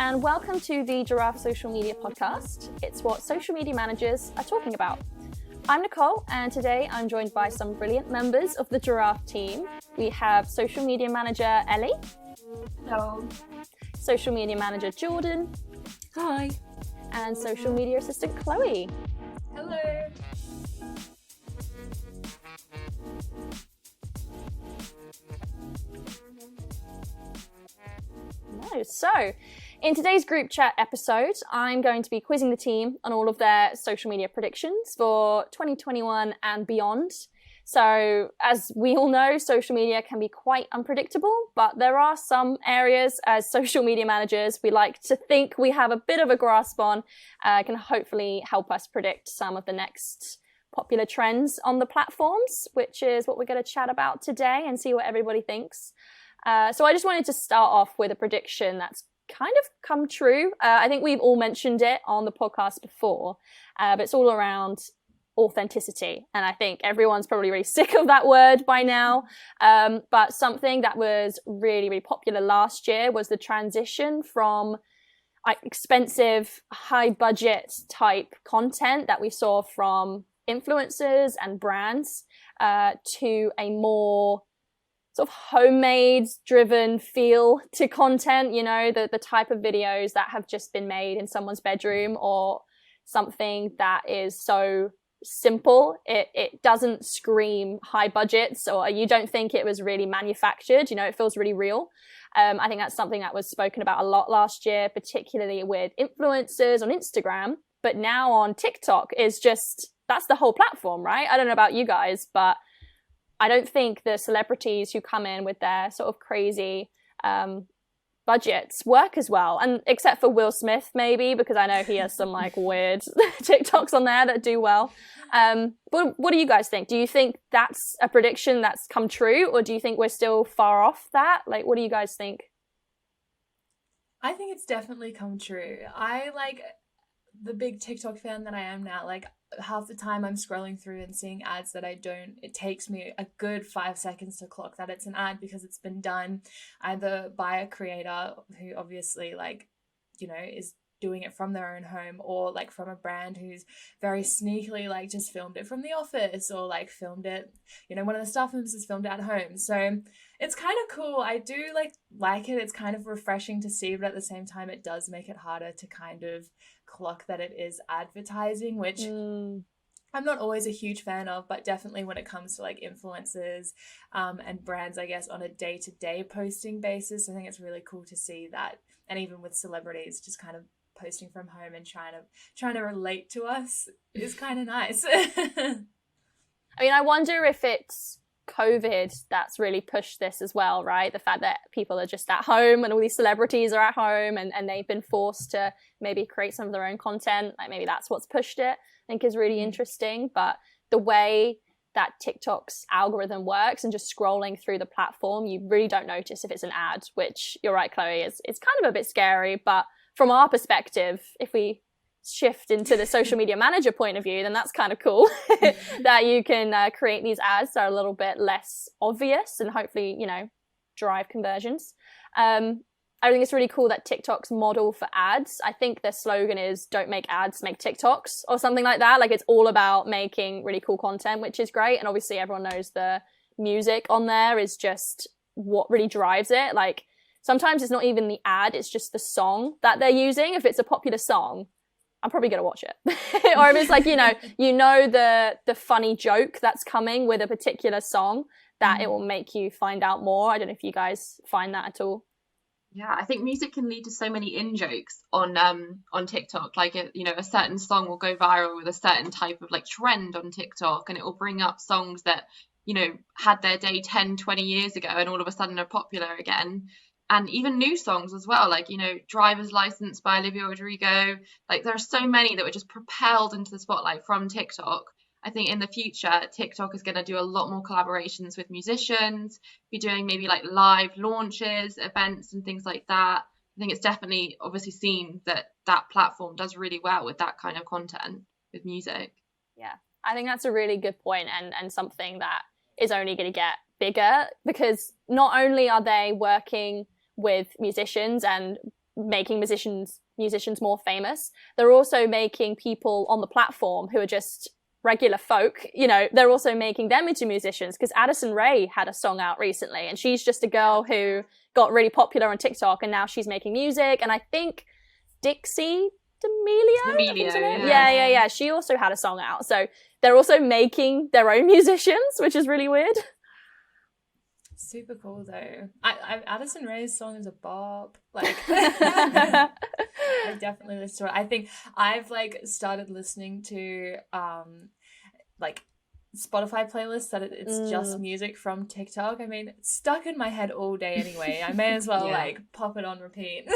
and welcome to the Giraffe Social Media Podcast. It's what social media managers are talking about. I'm Nicole, and today I'm joined by some brilliant members of the Giraffe team. We have social media manager Ellie. Hello. Social media manager Jordan. Hi. And social media assistant Chloe. Hello. So, in today's group chat episode, I'm going to be quizzing the team on all of their social media predictions for 2021 and beyond. So, as we all know, social media can be quite unpredictable, but there are some areas as social media managers we like to think we have a bit of a grasp on, can hopefully help us predict some of the next popular trends on the platforms, which is what we're going to chat about today and see what everybody thinks. So I just wanted to start off with a prediction that's kind of come true. I think we've all mentioned it on the podcast before, but it's all around authenticity. And I think everyone's probably really sick of that word by now. But something that was really, really popular last year was the transition from expensive, high budget type content that we saw from influencers and brands to a more sort of homemade driven feel to content, you know, the type of videos that have just been made in someone's bedroom, or something that is so simple it doesn't scream high budgets, or you don't think it was really manufactured, you know, it feels really real. I think that's something that was spoken about a lot last year, particularly with influencers on Instagram, but now on TikTok is just, that's the whole platform, right? I don't know about you guys, but I don't think the celebrities who come in with their sort of crazy budgets work as well. And except for Will Smith, maybe, because I know he has some like weird TikToks on there that do well. But what do you guys think? Do you think that's a prediction that's come true, or do you think we're still far off that? Like, what do you guys think? I think it's definitely come true. I like the big TikTok fan that I am now. Like, half the time I'm scrolling through and seeing ads that it takes me a good 5 seconds to clock that it's an ad, because it's been done either by a creator who obviously, like, you know, is doing it from their own home, or like from a brand who's very sneakily like just filmed it from the office, or like filmed it, you know, one of the staff members has filmed it at home. So it's kind of cool. I do like it. It's kind of refreshing to see, but at the same time it does make it harder to kind of clock that it is advertising, which I'm not always a huge fan of, but definitely when it comes to like influencers and brands, I guess, on a day-to-day posting basis, I think it's really cool to see that. And even with celebrities just kind of posting from home and trying to relate to us is kind of nice. I mean, I wonder if it's COVID that's really pushed this as well, right? The fact that people are just at home and all these celebrities are at home and they've been forced to maybe create some of their own content. Like, maybe that's what's pushed it, I think is really interesting. But the way that TikTok's algorithm works and just scrolling through the platform, you really don't notice if it's an ad, which you're right, Chloe, it's kind of a bit scary. But from our perspective, if we shift into the social media manager point of view, then that's kind of cool that you can create these ads that are a little bit less obvious and hopefully, you know, drive conversions. I think it's really cool that TikTok's model for ads, I think their slogan is "Don't make ads, make TikToks," or something like that. Like, it's all about making really cool content, which is great. And obviously everyone knows the music on there is just what really drives it. Like, sometimes it's not even the ad, it's just the song that they're using. If it's a popular song, I'm probably going to watch it. Or if it's like, you know the funny joke that's coming with a particular song, that it will make you find out more. I don't know if you guys find that at all. Yeah, I think music can lead to so many in-jokes on TikTok. Like, you know, a certain song will go viral with a certain type of like trend on TikTok, and it will bring up songs that, you know, had their day 10, 20 years ago and all of a sudden are popular again. And even new songs as well, like, you know, Driver's License by Olivia Rodrigo. Like, there are so many that were just propelled into the spotlight from TikTok. I think in the future, TikTok is going to do a lot more collaborations with musicians, be doing maybe like live launches, events and things like that. I think it's definitely obviously seen that platform does really well with that kind of content with music. Yeah, I think that's a really good point, and something that is only going to get bigger, because not only are they working with musicians and making musicians more famous. They're also making people on the platform who are just regular folk, you know, they're also making them into musicians, because Addison Rae had a song out recently, and she's just a girl who got really popular on TikTok, and now she's making music. And I think Dixie D'Amelio, yeah, she also had a song out. So they're also making their own musicians, which is really weird. Super cool though. Addison Rae's song is a bop. Like, I definitely listen to it. I think I've like started listening to like Spotify playlists that it's just music from TikTok. I mean, it's stuck in my head all day anyway. I may as well like pop it on repeat.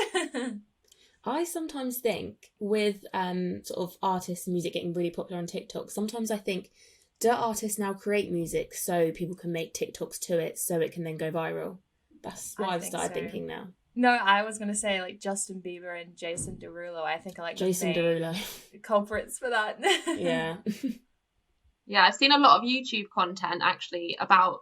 I sometimes think with sort of artists and music getting really popular on TikTok, sometimes I think, do artists now create music so people can make TikToks to it so it can then go viral? That's what I've started thinking now. No, I was going to say like Justin Bieber and Jason Derulo. I think are like Jason Derulo culprits for that. Yeah. Yeah, I've seen a lot of YouTube content actually about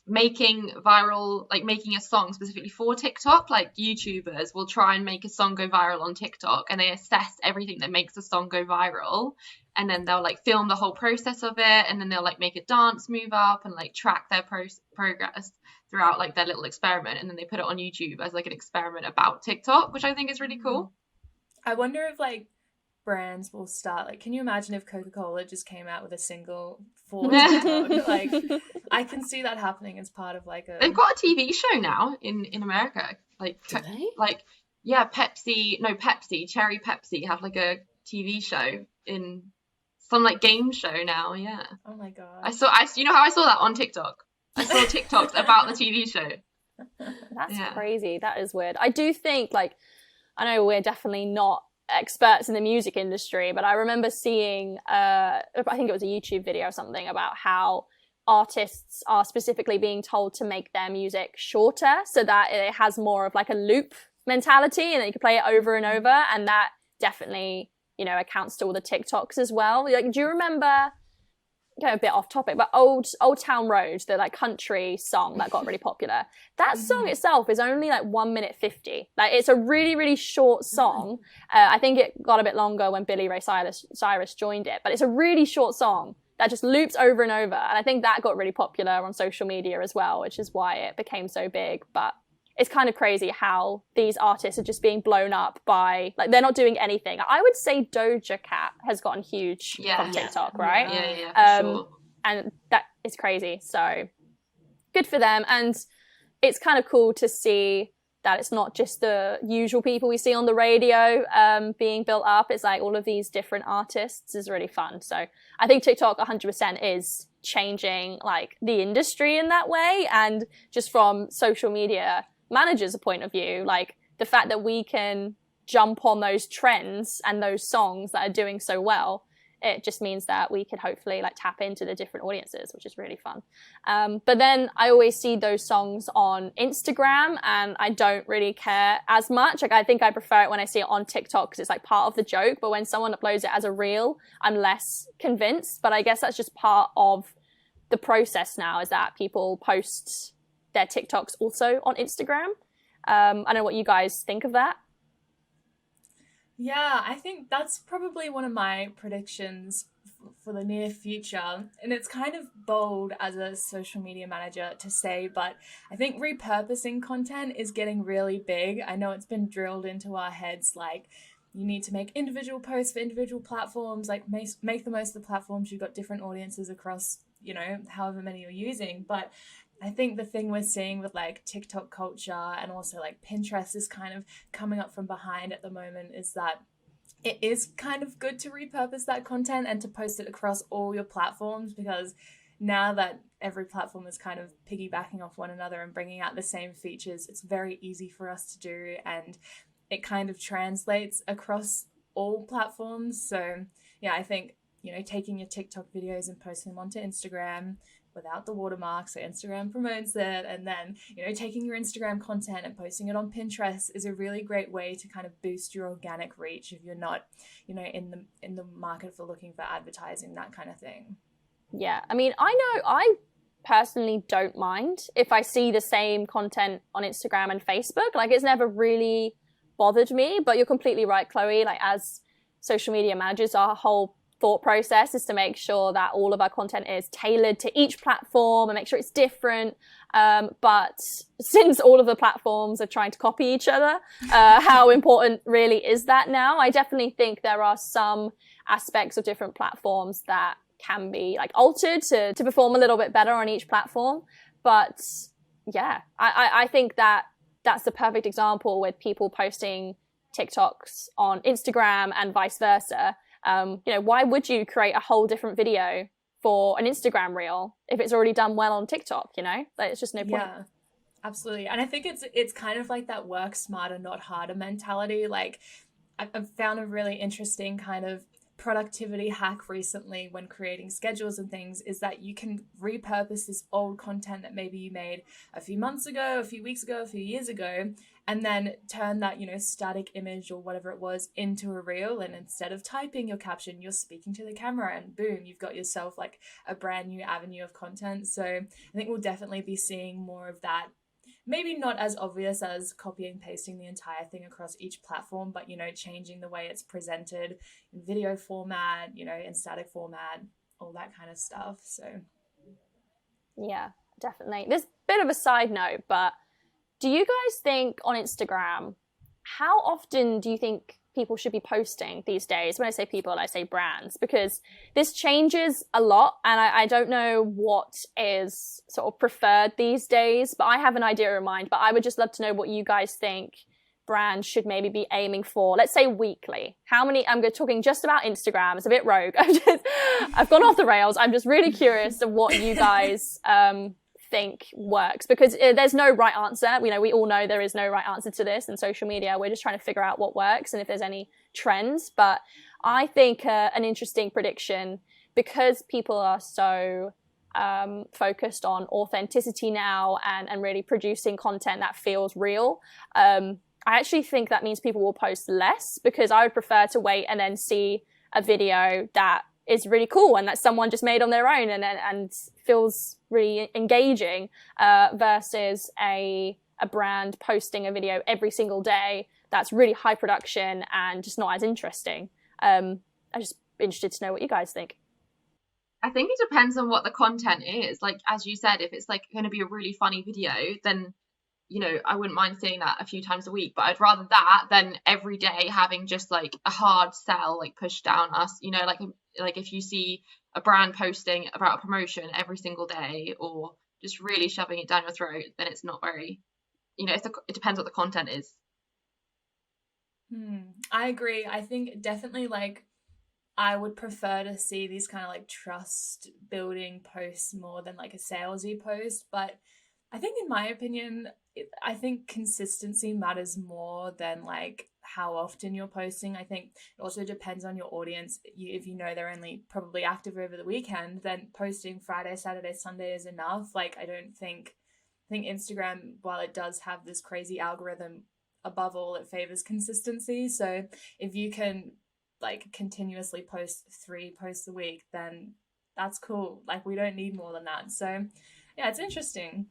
making viral, like making a song specifically for TikTok. Like YouTubers will try and make a song go viral on TikTok, and they assess everything that makes a song go viral, and then they'll like film the whole process of it, and then they'll like make a dance move up and like track their progress throughout like their little experiment, and then they put it on YouTube as like an experiment about TikTok, which I think is really cool. I wonder if like brands will start, like, can you imagine if Coca-Cola just came out with a single for TikTok? Like, I can see that happening as part of like a... They've got a TV show now in America. Like, like, yeah, Pepsi, Cherry Pepsi have like a TV show in some like game show now, yeah. Oh my god. You know how I saw that on TikTok? I saw TikToks about the TV show. That's crazy. That is weird. I do think, like, I know we're definitely not experts in the music industry, but I remember seeing I think it was a YouTube video or something about how artists are specifically being told to make their music shorter so that it has more of like a loop mentality, and then you can play it over and over, and that definitely, you know, accounts to all the TikToks as well. Like, do you remember, go a bit off topic, but Old Town Road, the like country song that got really popular, that song itself is only like 1 minute 50. Like, it's a really, really short song. I think it got a bit longer when Billy Ray Cyrus joined it, but it's a really short song that just loops over and over. And I think that got really popular on social media as well, which is why it became so big. But it's kind of crazy how these artists are just being blown up by, like, they're not doing anything. I would say Doja Cat has gotten huge from TikTok, right? Yeah, for sure. And that is crazy. So good for them. And it's kind of cool to see that it's not just the usual people we see on the radio being built up. It's like all of these different artists is really fun. So I think TikTok 100% is changing like the industry in that way. And just from social media managers' point of view, like the fact that we can jump on those trends and those songs that are doing so well, it just means that we can hopefully like tap into the different audiences, which is really fun. But then I always see those songs on Instagram, and I don't really care as much. Like, I think I prefer it when I see it on TikTok because it's like part of the joke. But when someone uploads it as a reel, I'm less convinced. But I guess that's just part of the process now, is that people post their TikToks also on Instagram. I don't know what you guys think of that. Yeah, I think that's probably one of my predictions for the near future. And it's kind of bold as a social media manager to say, but I think repurposing content is getting really big. I know it's been drilled into our heads, like, you need to make individual posts for individual platforms, like make the most of the platforms. You've got different audiences across, you know, however many you're using. But I think the thing we're seeing with like TikTok culture and also like Pinterest is kind of coming up from behind at the moment is that it is kind of good to repurpose that content and to post it across all your platforms, because now that every platform is kind of piggybacking off one another and bringing out the same features, it's very easy for us to do, and it kind of translates across all platforms. So yeah, I think, you know, taking your TikTok videos and posting them onto Instagram without the watermark, so Instagram promotes it, and then, you know, taking your Instagram content and posting it on Pinterest is a really great way to kind of boost your organic reach if you're not, you know, in the market for looking for advertising, that kind of thing. Yeah, I mean, I know I personally don't mind if I see the same content on Instagram and Facebook. Like, it's never really bothered me. But you're completely right, Chloe. Like, as social media managers, our whole thought process is to make sure that all of our content is tailored to each platform and make sure it's different. But since all of the platforms are trying to copy each other, how important really is that now? I definitely think there are some aspects of different platforms that can be like altered to perform a little bit better on each platform. But yeah, I think that that's the perfect example with people posting TikToks on Instagram and vice versa. Why would you create a whole different video for an Instagram reel if it's already done well on TikTok? Like, it's just no point. Yeah, absolutely. And I think it's kind of like that work smarter, not harder mentality. Like, I've found a really interesting kind of productivity hack recently when creating schedules and things is that you can repurpose this old content that maybe you made a few months ago, a few weeks ago, a few years ago, and then turn that, static image or whatever it was into a reel. And instead of typing your caption, you're speaking to the camera, and boom, you've got yourself like a brand new avenue of content. So I think we'll definitely be seeing more of that. Maybe not as obvious as copying and pasting the entire thing across each platform, but, changing the way it's presented in video format, in static format, all that kind of stuff. So, yeah, definitely. There's a bit of a side note, but do you guys think on Instagram, how often do you think people should be posting these days? When I say people, I say brands, because this changes a lot, and I don't know what is sort of preferred these days, but I have an idea in mind. But I would just love to know what you guys think brands should maybe be aiming for. Let's say weekly. How many? I'm talking just about Instagram. It's a bit rogue. I've gone off the rails. I'm just really curious of what you guys think works, because there's no right answer. We all know there is no right answer to this in social media. We're just trying to figure out what works and if there's any trends. But I think an interesting prediction, because people are so focused on authenticity now and really producing content that feels real, I actually think that means people will post less, because I would prefer to wait and then see a video that is really cool and that someone just made on their own and feels really engaging, versus a brand posting a video every single day that's really high production and just not as interesting. I'm just interested to know what you guys think. I think it depends on what the content is. Like, as you said, if it's like going to be a really funny video, then I wouldn't mind seeing that a few times a week, but I'd rather that than every day having just like a hard sell like pushed down us. Like if you see a brand posting about a promotion every single day, or just really shoving it down your throat, then it's not very, it depends what the content is. I agree. I think definitely like I would prefer to see these kind of like trust building posts more than like a salesy post. But I think, in my opinion, I think consistency matters more than like how often you're posting. I think it also depends on your audience. If they're only probably active over the weekend, then posting Friday, Saturday, Sunday is enough. Like, I think Instagram, while it does have this crazy algorithm, above all, it favors consistency. So if you can like continuously post 3 posts a week, then that's cool. Like, we don't need more than that. So yeah, it's interesting.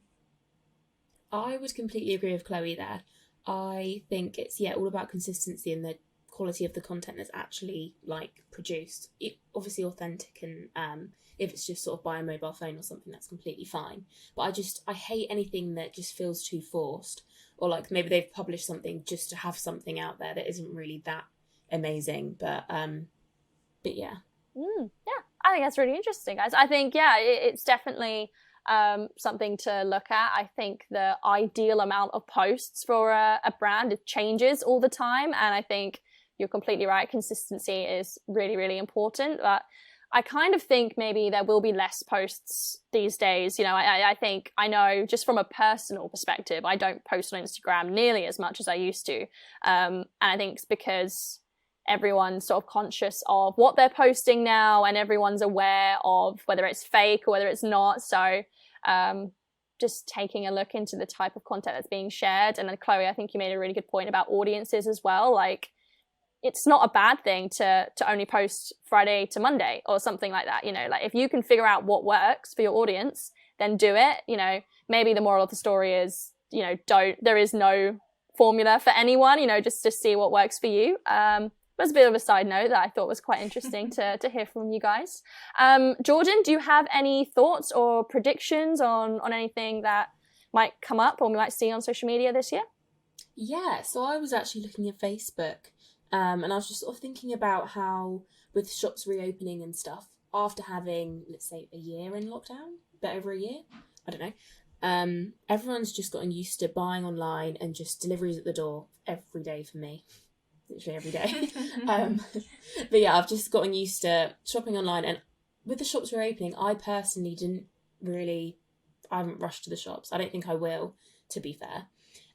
I would completely agree with Chloe there. I think it's all about consistency and the quality of the content that's actually like produced. Obviously authentic, and if it's just sort of by a mobile phone or something, that's completely fine. But I hate anything that just feels too forced, or like maybe they've published something just to have something out there that isn't really that amazing. But yeah. Yeah, I think that's really interesting, guys. I think it's definitely something to look at. I think the ideal amount of posts for a brand, it changes all the time, and I think you're completely right. Consistency is really, really important. But I kind of think maybe there will be less posts these days. I think, I know just from a personal perspective, I don't post on Instagram nearly as much as I used to, and I think it's because everyone's sort of conscious of what they're posting now, and everyone's aware of whether it's fake or whether it's not. So just taking a look into the type of content that's being shared. And then Chloe, I think you made a really good point about audiences as well. Like, it's not a bad thing to only post Friday to Monday or something like that. Like, if you can figure out what works for your audience, then do it. Maybe the moral of the story is, there is no formula for anyone, just to see what works for you. Was a bit of a side note that I thought was quite interesting to hear from you guys. Jordan, do you have any thoughts or predictions on anything that might come up or we might see on social media this year? Yeah, so I was actually looking at Facebook, and I was just sort of thinking about how with shops reopening and stuff, after having, let's say, a year in lockdown, a bit over a year, I don't know, everyone's just gotten used to buying online and just deliveries at the door every day for me. Literally every day. But yeah, I've just gotten used to shopping online, and with the shops reopening, I personally I haven't rushed to the shops. I don't think I will, to be fair.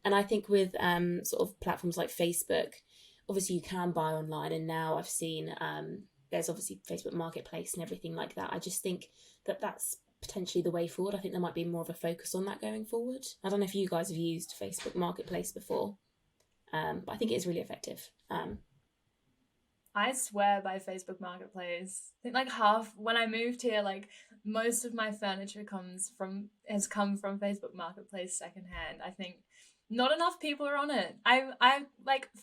And I think with sort of platforms like Facebook, obviously you can buy online, and now I've seen there's obviously Facebook Marketplace and everything like that. I just think that that's potentially the way forward. I think there might be more of a focus on that going forward. I don't know if you guys have used Facebook Marketplace before. But I think it is really effective. I swear by Facebook Marketplace. I think when I moved here, most of my furniture has come from Facebook Marketplace secondhand. I think not enough people are on it. I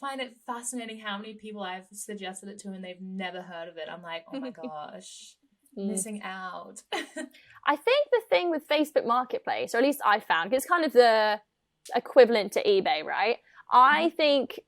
find it fascinating how many people I've suggested it to and they've never heard of it. I'm like, oh my gosh, missing out. I think the thing with Facebook Marketplace, or at least I found, it's kind of the equivalent to eBay, right? I think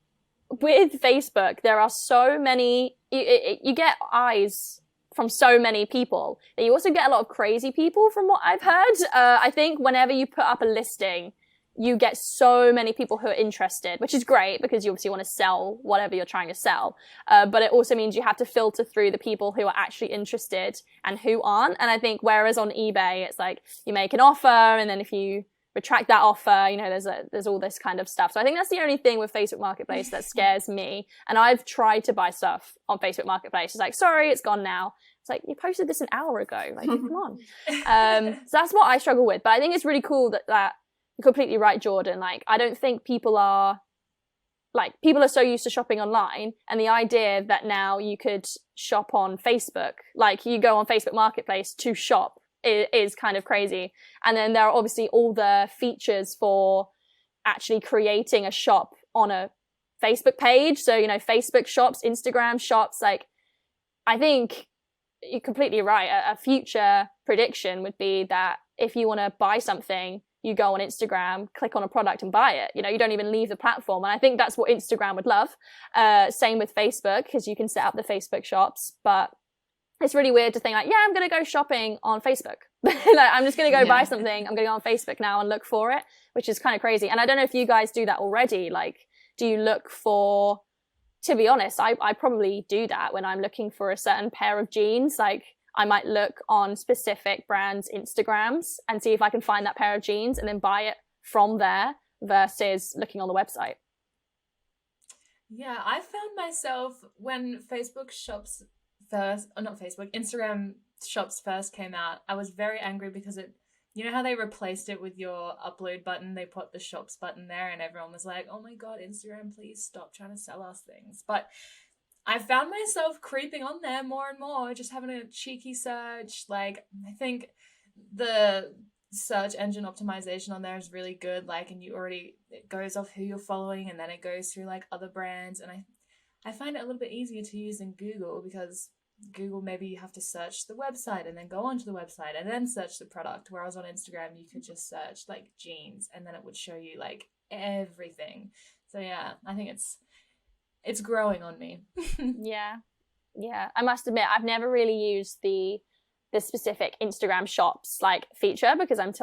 with Facebook, there are so many, you get eyes from so many people. You also get a lot of crazy people from what I've heard. I think whenever you put up a listing, you get so many people who are interested, which is great because you obviously want to sell whatever you're trying to sell. But it also means you have to filter through the people who are actually interested and who aren't. And I think whereas on eBay, it's like you make an offer, and then if you retract that offer, there's all this kind of stuff. So I think that's the only thing with Facebook Marketplace that scares me. And I've tried to buy stuff on Facebook Marketplace. It's like, sorry, it's gone now. It's like, you posted this an hour ago. Like, come on. So that's what I struggle with. But I think it's really cool that you're completely right, Jordan. I don't think people are so used to shopping online, and the idea that now you could shop on Facebook, you go on Facebook Marketplace to shop, is kind of crazy. And then there are obviously all the features for actually creating a shop on a Facebook page. So, Facebook shops, Instagram shops. I think you're completely right. A future prediction would be that if you want to buy something, you go on Instagram, click on a product and buy it. You don't even leave the platform. And I think that's what Instagram would love. Same with Facebook, because you can set up the Facebook shops, but it's really weird to think I'm going to go shopping on Facebook. I'm just going to go buy something. I'm going to go on Facebook now and look for it, which is kind of crazy. And I don't know if you guys do that already. Do you look for, to be honest, I probably do that when I'm looking for a certain pair of jeans. I might look on specific brands' Instagrams and see if I can find that pair of jeans and then buy it from there versus looking on the website. Yeah, I found myself when Instagram shops first came out, I was very angry because you know how they replaced it with your upload button? They put the shops button there and everyone was like, oh my God, Instagram, please stop trying to sell us things. But I found myself creeping on there more and more, just having a cheeky search. I think the search engine optimization on there is really good. And it goes off who you're following and then it goes through other brands. And I find it a little bit easier to use than Google, because Google, maybe you have to search the website and then go onto the website and then search the product. Whereas on Instagram, you could just search jeans and then it would show you everything. So yeah, I think it's growing on me. Yeah. I must admit, I've never really used the specific Instagram shops feature because I'm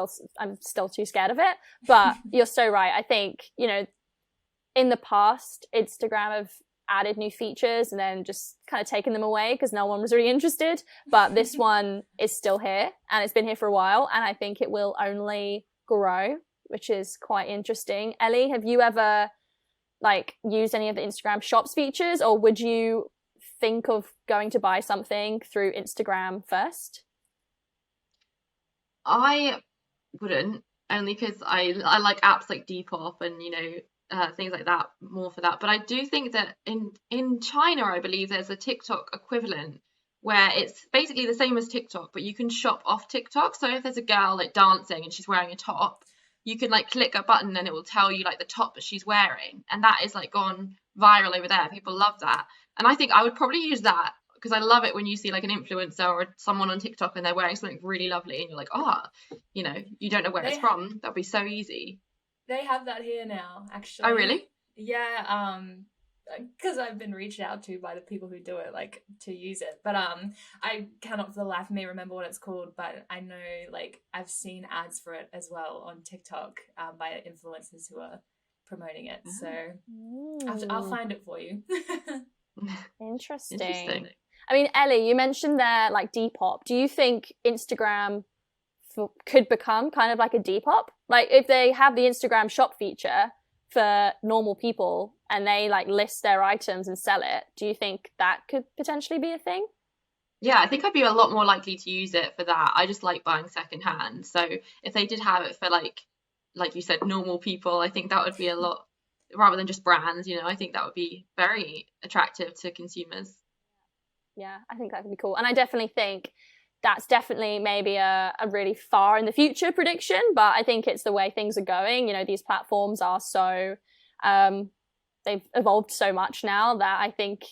still too scared of it. But you're so right. I think, in the past, Instagram have added new features and then just kind of taken them away because no one was really interested. But this one is still here and it's been here for a while, and I think it will only grow, which is quite interesting. Ellie, have you ever used any of the Instagram shops features, or would you think of going to buy something through Instagram first? I wouldn't, only because I like apps like Depop and things like that more for that. But I do think that in China, I believe there's a TikTok equivalent where it's basically the same as TikTok, but you can shop off TikTok. So if there's a girl dancing and she's wearing a top, you can like click a button and it will tell you like the top that she's wearing, and that is like gone viral over there. People love that, and I think I would probably use that, because I love it when you see like an influencer or someone on TikTok and they're wearing something really lovely and you're like, oh, you know, you don't know where it's from. That'd be so easy. They have that here now, actually. Oh, really? Yeah, because I've been reached out to by the people who do it, like, to use it. But I cannot for the life of me remember what it's called, but I know, like, I've seen ads for it as well on TikTok by influencers who are promoting it. So I'll find it for you. Interesting. I mean, Ellie, you mentioned there like Depop. Do you think Instagram could become kind of like a Depop? Like if they have the Instagram shop feature for normal people and they like list their items and sell it, do you think that could potentially be a thing? Yeah, I think I'd be a lot more likely to use it for that. I just like buying secondhand. So if they did have it for like you said, normal people, I think that would be a lot, rather than just brands, you know, I think that would be very attractive to consumers. Yeah, I think that could be cool. And I definitely think that's definitely maybe a really far in the future prediction, but I think it's the way things are going. You know, these platforms are so, they've evolved so much now that I think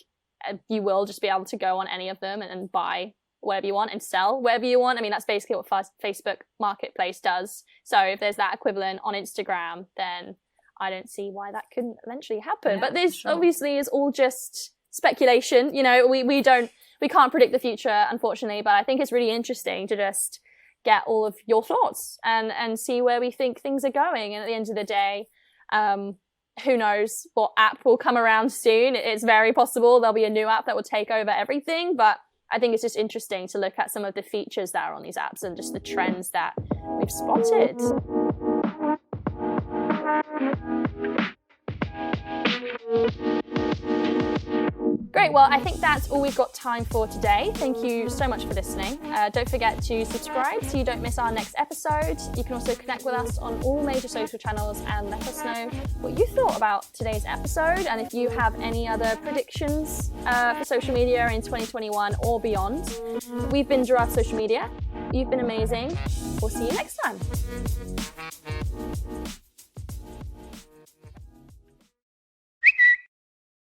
you will just be able to go on any of them and buy whatever you want and sell whatever you want. I mean, that's basically what Facebook Marketplace does. So if there's that equivalent on Instagram, then I don't see why that couldn't eventually happen. Yeah, but this sure. obviously is all just speculation. You know, we can't predict the future, unfortunately, but I think it's really interesting to just get all of your thoughts and see where we think things are going. And at the end of the day, who knows what app will come around soon. It's very possible there'll be a new app that will take over everything, but I think it's just interesting to look at some of the features that are on these apps and just the trends that we've spotted. Great, well, I think that's all we've got time for today. Thank you so much for listening. Don't forget to subscribe so you don't miss our next episode. You can also connect with us on all major social channels and let us know what you thought about today's episode. And if you have any other predictions for social media in 2021 or beyond. We've been Giraffe Social Media. You've been amazing. We'll see you next time.